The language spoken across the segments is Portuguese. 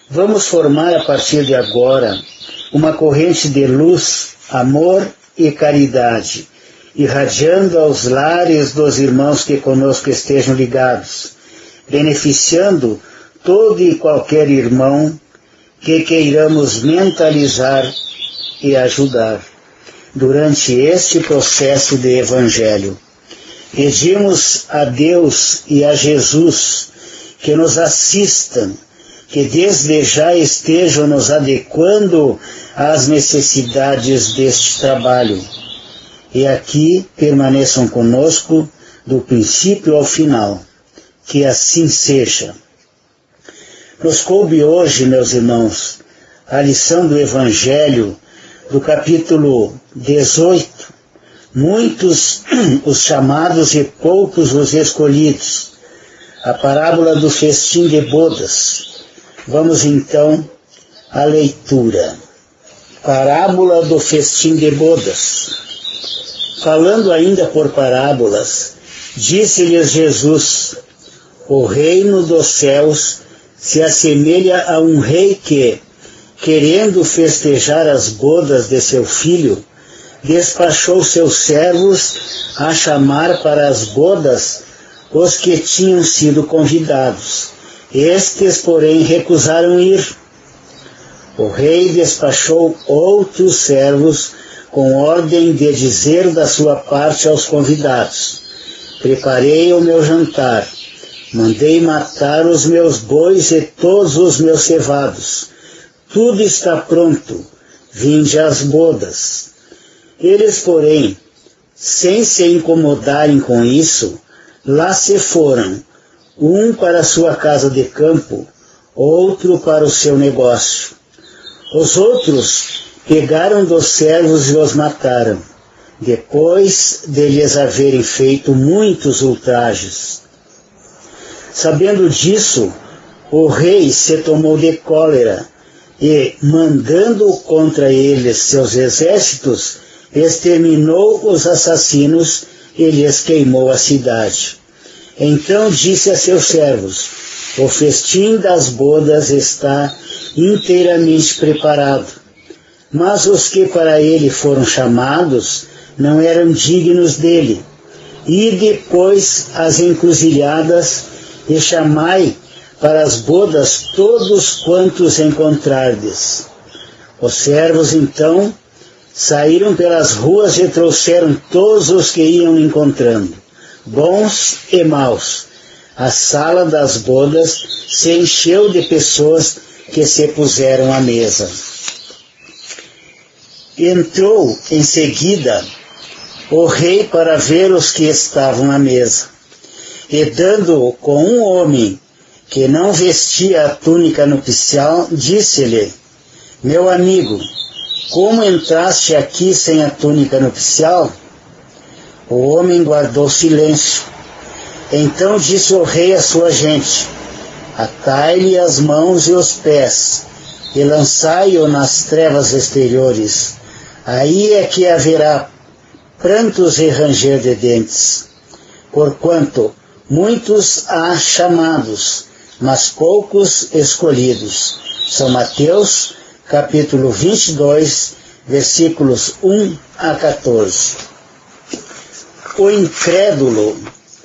Vamos formar a partir de agora uma corrente de luz, amor e caridade, irradiando aos lares dos irmãos que conosco estejam ligados, beneficiando todo e qualquer irmão que queiramos mentalizar e ajudar durante este processo de Evangelho. Pedimos a Deus e a Jesus que nos assistam, que desde já estejam nos adequando às necessidades deste trabalho. E aqui permaneçam conosco do princípio ao final. Que assim seja. Nos coube hoje, meus irmãos, a lição do Evangelho do capítulo 18. Muitos os chamados e poucos os escolhidos. A parábola do festim de bodas. Vamos então à leitura. Parábola do festim de bodas. Falando ainda por parábolas, disse-lhes Jesus: o reino dos céus se assemelha a um rei que, querendo festejar as bodas de seu filho, despachou seus servos a chamar para as bodas os que tinham sido convidados. Estes, porém, recusaram ir. O rei despachou outros servos com ordem de dizer da sua parte aos convidados: preparei o meu jantar, mandei matar os meus bois e todos os meus cevados. Tudo está pronto, vinde às bodas. Eles, porém, sem se incomodarem com isso, lá se foram, um para sua casa de campo, outro para o seu negócio. Os outros pegaram dos servos e os mataram, depois de lhes haverem feito muitos ultrajes. Sabendo disso, o rei se tomou de cólera e, mandando contra eles seus exércitos, exterminou os assassinos e lhes queimou a cidade. Então disse a seus servos: o festim das bodas está inteiramente preparado, mas os que para ele foram chamados não eram dignos dele. E depois as encruzilhadas e chamai para as bodas todos quantos encontrardes. Os servos então saíram pelas ruas e trouxeram todos os que iam encontrando, bons e maus. A sala das bodas se encheu de pessoas que se puseram à mesa. Entrou em seguida o rei para ver os que estavam à mesa, e dando com um homem que não vestia a túnica nupcial, disse-lhe: meu amigo, como entraste aqui sem a túnica nupcial? O homem guardou silêncio. Então disse o rei à sua gente: atai-lhe as mãos e os pés, e lançai-o nas trevas exteriores. Aí é que haverá prantos e ranger de dentes. Porquanto muitos há chamados, mas poucos escolhidos. São Mateus, capítulo 22, versículos 1 a 14. O incrédulo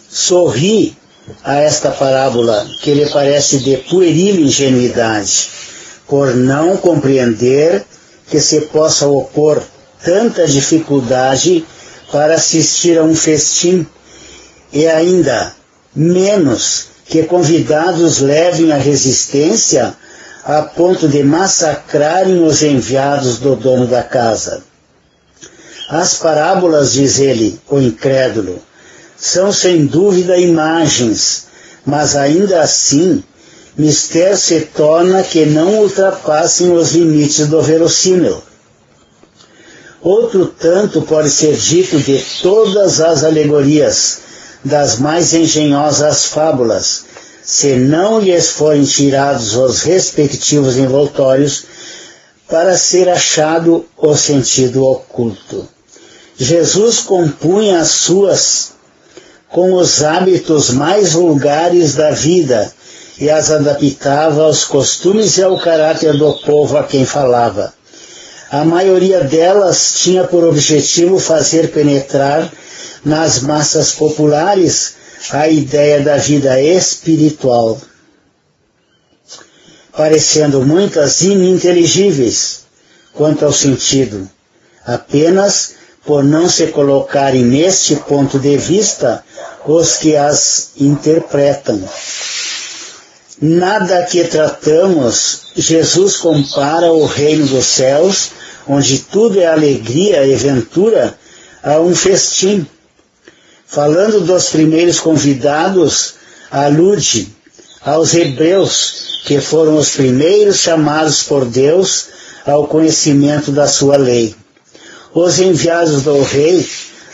sorri a esta parábola, que lhe parece de pueril ingenuidade, por não compreender que se possa opor tanta dificuldade para assistir a um festim, e ainda menos que convidados levem a resistência a ponto de massacrarem os enviados do dono da casa. As parábolas, diz ele, o incrédulo, são sem dúvida imagens, mas ainda assim, mister se torna que não ultrapassem os limites do verossímil. Outro tanto pode ser dito de todas as alegorias, das mais engenhosas fábulas, se não lhes forem tirados os respectivos envoltórios para ser achado o sentido oculto. Jesus compunha as suas com os hábitos mais vulgares da vida e as adaptava aos costumes e ao caráter do povo a quem falava. A maioria delas tinha por objetivo fazer penetrar nas massas populares a ideia da vida espiritual, parecendo muitas ininteligíveis quanto ao sentido, apenas por não se colocarem neste ponto de vista os que as interpretam. Nada que tratamos, Jesus compara o reino dos céus, onde tudo é alegria e ventura, a um festim. Falando dos primeiros convidados, alude aos hebreus, que foram os primeiros chamados por Deus ao conhecimento da sua lei. Os enviados do rei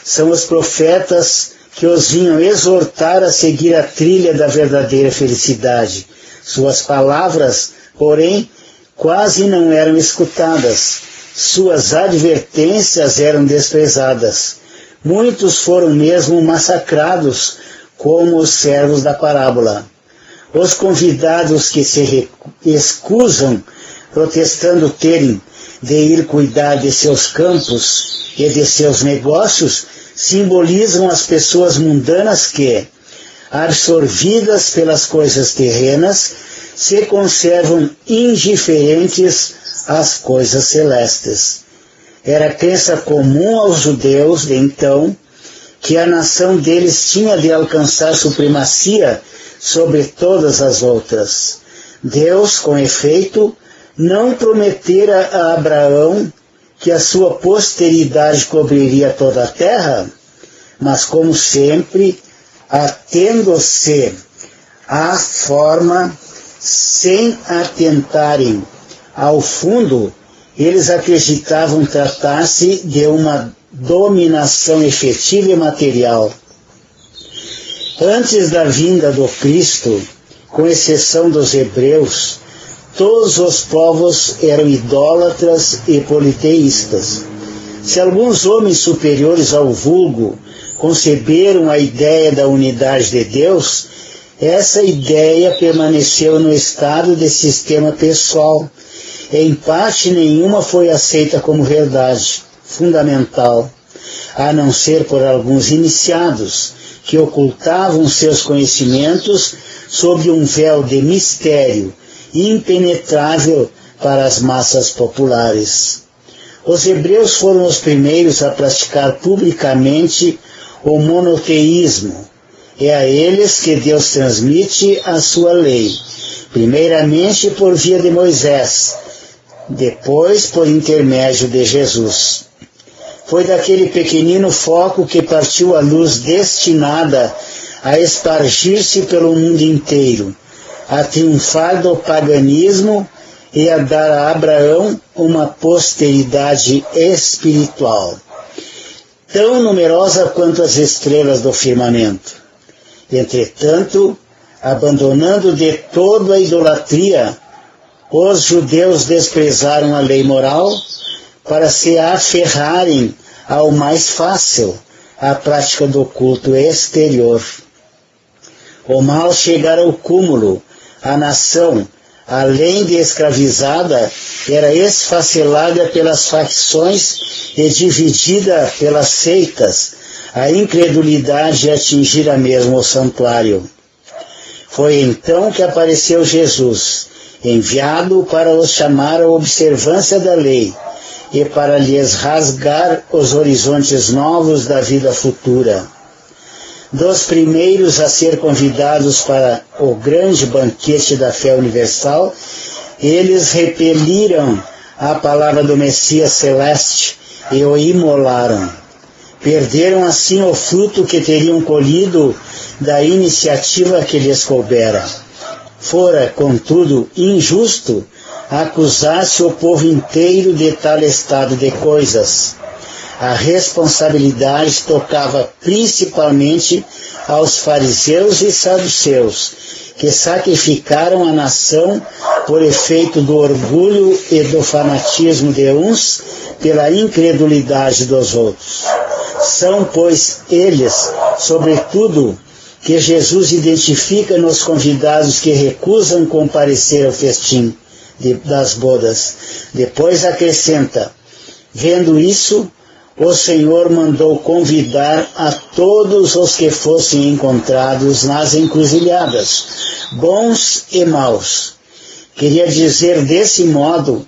são os profetas que os vinham exortar a seguir a trilha da verdadeira felicidade. Suas palavras, porém, quase não eram escutadas. Suas advertências eram desprezadas. Muitos foram mesmo massacrados, como os servos da parábola. Os convidados que se excusam, protestando terem de ir cuidar de seus campos e de seus negócios, simbolizam as pessoas mundanas que, absorvidas pelas coisas terrenas, se conservam indiferentes às coisas celestes. Era crença comum aos judeus de então que a nação deles tinha de alcançar supremacia sobre todas as outras. Deus, com efeito, não prometera a Abraão que a sua posteridade cobriria toda a terra, mas, como sempre, atendo-se à forma, sem atentarem ao fundo, eles acreditavam tratar-se de uma dominação efetiva e material. Antes da vinda do Cristo, com exceção dos hebreus, todos os povos eram idólatras e politeístas. Se alguns homens superiores ao vulgo conceberam a ideia da unidade de Deus, essa ideia permaneceu no estado de sistema pessoal. Em parte nenhuma foi aceita como verdade fundamental, a não ser por alguns iniciados que ocultavam seus conhecimentos sob um véu de mistério impenetrável para as massas populares. Os hebreus foram os primeiros a praticar publicamente o monoteísmo. É a eles que Deus transmite a sua lei, primeiramente por via de Moisés, depois por intermédio de Jesus. Foi daquele pequenino foco que partiu a luz destinada a espargir-se pelo mundo inteiro, a triunfar do paganismo e a dar a Abraão uma posteridade espiritual, tão numerosa quanto as estrelas do firmamento. Entretanto, abandonando de todo a idolatria, os judeus desprezaram a lei moral para se aferrarem ao mais fácil, a prática do culto exterior. O mal chegara ao cúmulo. A nação, além de escravizada, era esfacelada pelas facções e dividida pelas seitas. A incredulidade atingira mesmo o santuário. Foi então que apareceu Jesus, enviado para os chamar à observância da lei e para lhes rasgar os horizontes novos da vida futura. Dos primeiros a ser convidados para o grande banquete da fé universal, eles repeliram a palavra do Messias celeste e o imolaram. Perderam assim o fruto que teriam colhido da iniciativa que lhes coubera. Fora, contudo, injusto acusar-se o povo inteiro de tal estado de coisas. A responsabilidade tocava principalmente aos fariseus e saduceus, que sacrificaram a nação por efeito do orgulho e do fanatismo de uns pela incredulidade dos outros. São, pois, eles, sobretudo, que Jesus identifica nos convidados que recusam comparecer ao festim das bodas. Depois acrescenta: vendo isso, o Senhor mandou convidar a todos os que fossem encontrados nas encruzilhadas, bons e maus. Queria dizer desse modo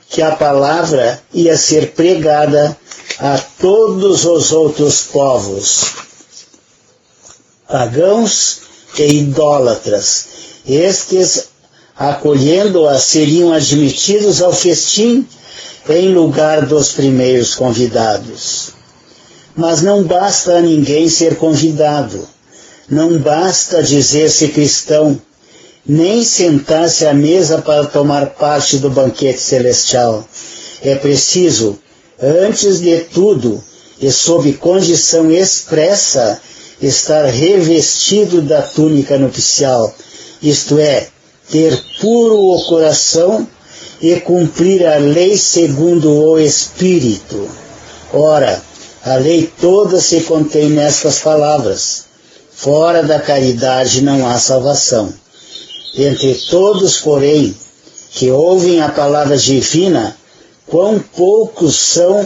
que a palavra ia ser pregada a todos os outros povos, pagãos e idólatras. Estes, acolhendo-a, seriam admitidos ao festim em lugar dos primeiros convidados. Mas não basta a ninguém ser convidado, não basta dizer-se cristão, nem sentar-se à mesa para tomar parte do banquete celestial. É preciso, antes de tudo, e sob condição expressa, estar revestido da túnica nupcial, isto é, ter puro o coração e cumprir a lei segundo o Espírito. Ora, a lei toda se contém nestas palavras: fora da caridade não há salvação. Entre todos, porém, que ouvem a palavra divina, quão poucos são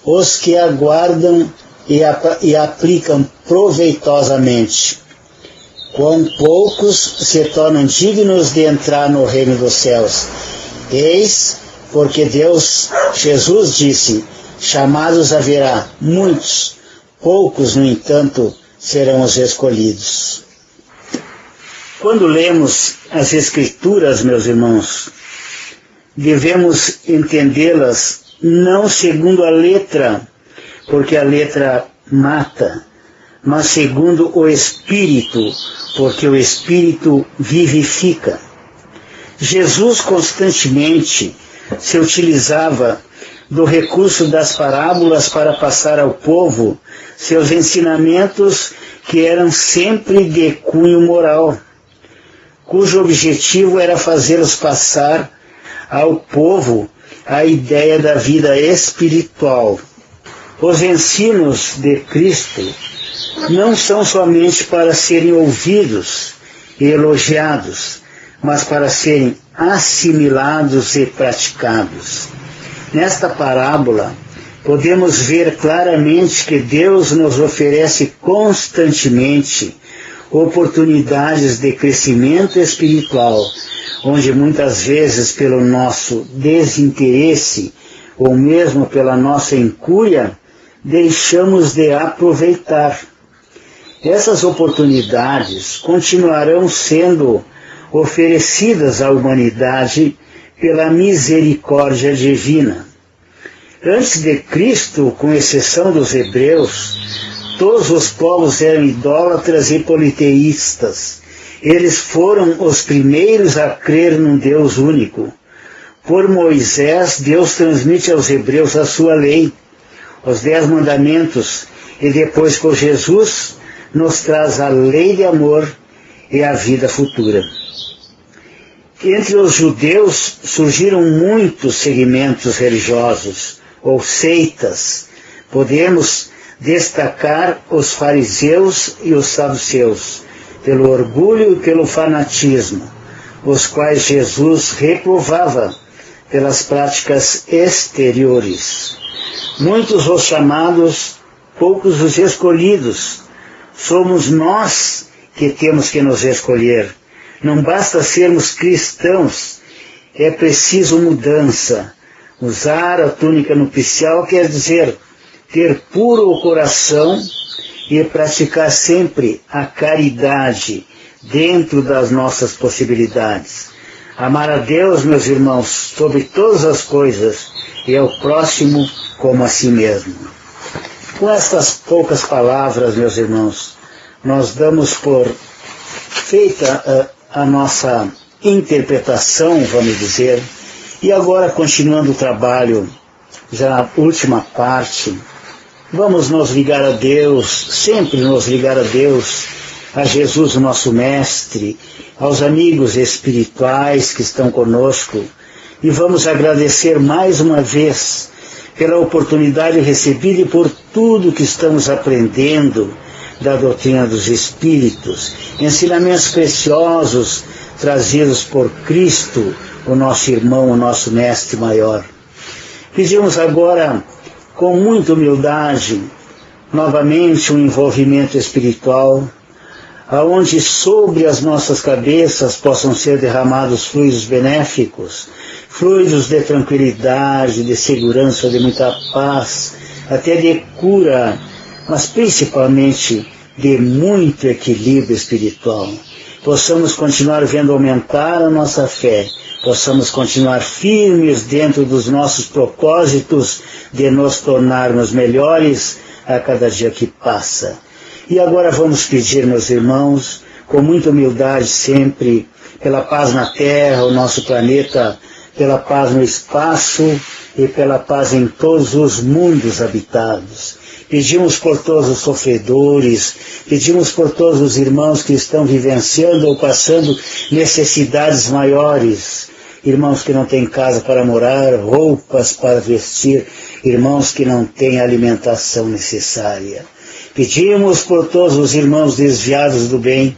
os que aguardam e aplicam proveitosamente. Quão poucos se tornam dignos de entrar no reino dos céus. Eis porque Jesus disse: chamados haverá muitos, poucos, no entanto, serão os escolhidos. Quando lemos as Escrituras, meus irmãos, devemos entendê-las não segundo a letra, porque a letra mata, mas segundo o Espírito, porque o Espírito vivifica. Jesus constantemente se utilizava do recurso das parábolas para passar ao povo seus ensinamentos, que eram sempre de cunho moral, cujo objetivo era fazê-los passar ao povo a ideia da vida espiritual. Os ensinos de Cristo não são somente para serem ouvidos e elogiados, mas para serem assimilados e praticados. Nesta parábola, podemos ver claramente que Deus nos oferece constantemente oportunidades de crescimento espiritual, onde muitas vezes pelo nosso desinteresse ou mesmo pela nossa incúria, deixamos de aproveitar. Essas oportunidades continuarão sendo oferecidas à humanidade pela misericórdia divina. Antes de Cristo, com exceção dos hebreus, todos os povos eram idólatras e politeístas. Eles foram os primeiros a crer num Deus único. Por Moisés, Deus transmite aos hebreus a sua lei, os 10 mandamentos, e depois por Jesus nos traz a lei de amor e a vida futura. Entre os judeus surgiram muitos segmentos religiosos, ou seitas. Podemos destacar os fariseus e os saduceus, pelo orgulho e pelo fanatismo, os quais Jesus reprovava pelas práticas exteriores. Muitos os chamados, poucos os escolhidos. Somos nós que temos que nos escolher. Não basta sermos cristãos, é preciso mudança. Usar a túnica nupcial quer dizer ter puro o coração e praticar sempre a caridade dentro das nossas possibilidades. Amar a Deus, meus irmãos, sobre todas as coisas, e ao próximo como a si mesmo. Com estas poucas palavras, meus irmãos, nós damos por feita a nossa interpretação, vamos dizer, e agora, continuando o trabalho, já na última parte, vamos nos ligar a Deus, sempre nos ligar a Deus, a Jesus, o nosso Mestre, aos amigos espirituais que estão conosco, e vamos agradecer mais uma vez pela oportunidade recebida e por tudo que estamos aprendendo, da doutrina dos Espíritos, ensinamentos preciosos trazidos por Cristo, o nosso irmão, o nosso mestre maior. Pedimos agora, com muita humildade, novamente um envolvimento espiritual, aonde sobre as nossas cabeças possam ser derramados fluidos benéficos, fluidos de tranquilidade, de segurança, de muita paz, até de cura, mas principalmente de muito equilíbrio espiritual. Possamos continuar vendo aumentar a nossa fé, possamos continuar firmes dentro dos nossos propósitos de nos tornarmos melhores a cada dia que passa. E agora vamos pedir, meus irmãos, com muita humildade sempre, pela paz na Terra, o nosso planeta, pela paz no espaço e pela paz em todos os mundos habitados. Pedimos por todos os sofredores, pedimos por todos os irmãos que estão vivenciando ou passando necessidades maiores, irmãos que não têm casa para morar, roupas para vestir, irmãos que não têm a alimentação necessária. Pedimos por todos os irmãos desviados do bem,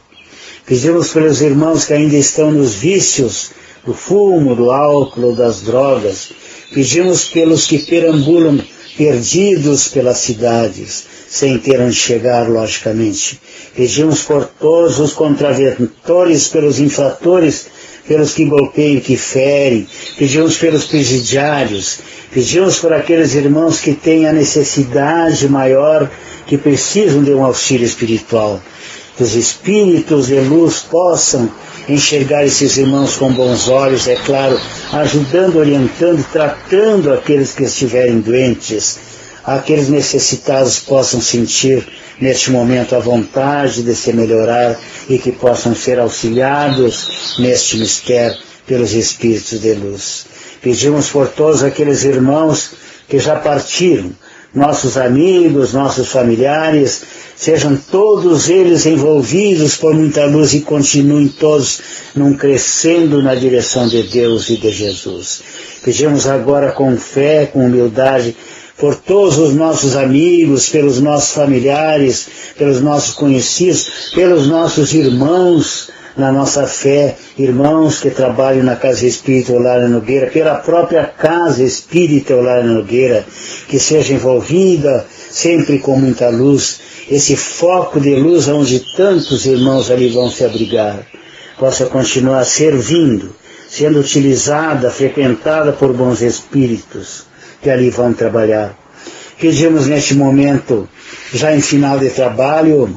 pedimos pelos irmãos que ainda estão nos vícios, do fumo, do álcool, das drogas, pedimos pelos que perambulam perdidos pelas cidades, sem ter onde chegar, logicamente. Pedimos por todos os contraventores, pelos infratores, pelos que golpeiam e que ferem, pedimos pelos presidiários, pedimos por aqueles irmãos que têm a necessidade maior, que precisam de um auxílio espiritual. Que os espíritos de luz possam enxergar esses irmãos com bons olhos, é claro, ajudando, orientando, tratando aqueles que estiverem doentes, aqueles necessitados possam sentir neste momento a vontade de se melhorar e que possam ser auxiliados neste mistério pelos espíritos de luz. Pedimos por todos aqueles irmãos que já partiram, nossos amigos, nossos familiares, sejam todos eles envolvidos por muita luz e continuem todos num crescendo na direção de Deus e de Jesus. Pedimos agora com fé, com humildade, por todos os nossos amigos, pelos nossos familiares, pelos nossos conhecidos, pelos nossos irmãos na nossa fé, irmãos que trabalham na Casa Espírita Eulália Nogueira, pela própria Casa Espírita Eulália Nogueira, que seja envolvida sempre com muita luz, esse foco de luz onde tantos irmãos ali vão se abrigar, possa continuar servindo, sendo utilizada, frequentada por bons espíritos que ali vão trabalhar. Pedimos neste momento, já em final de trabalho,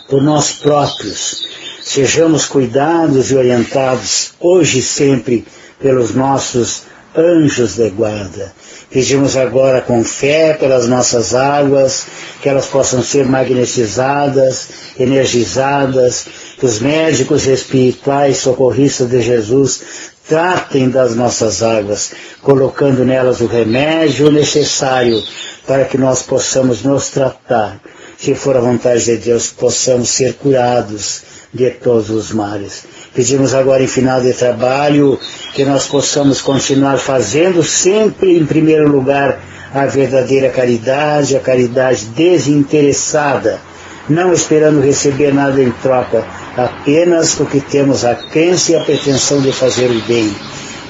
por nós próprios, sejamos cuidados e orientados hoje e sempre pelos nossos anjos de guarda. Pedimos agora com fé pelas nossas águas, que elas possam ser magnetizadas, energizadas, que os médicos espirituais socorristas de Jesus tratem das nossas águas, colocando nelas o remédio necessário para que nós possamos nos tratar. Se for a vontade de Deus, possamos ser curados de todos os males. Pedimos agora em final de trabalho que nós possamos continuar fazendo sempre em primeiro lugar a verdadeira caridade, a caridade desinteressada, não esperando receber nada em troca, apenas porque temos a crença e a pretensão de fazer o bem,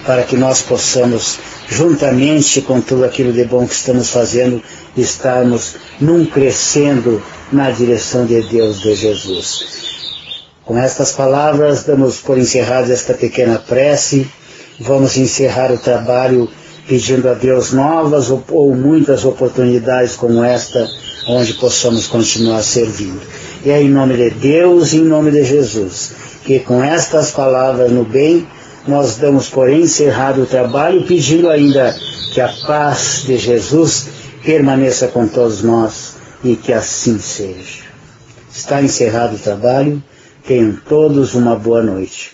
para que nós possamos, juntamente com tudo aquilo de bom que estamos fazendo, estarmos num crescendo na direção de Deus, de Jesus. Com estas palavras, damos por encerrada esta pequena prece. Vamos encerrar o trabalho pedindo a Deus novas ou muitas oportunidades como esta, onde possamos continuar servindo. E é em nome de Deus e em nome de Jesus, que com estas palavras no bem, nós damos por encerrado o trabalho, pedindo ainda que a paz de Jesus permaneça com todos nós e que assim seja. Está encerrado o trabalho. Tenham todos uma boa noite.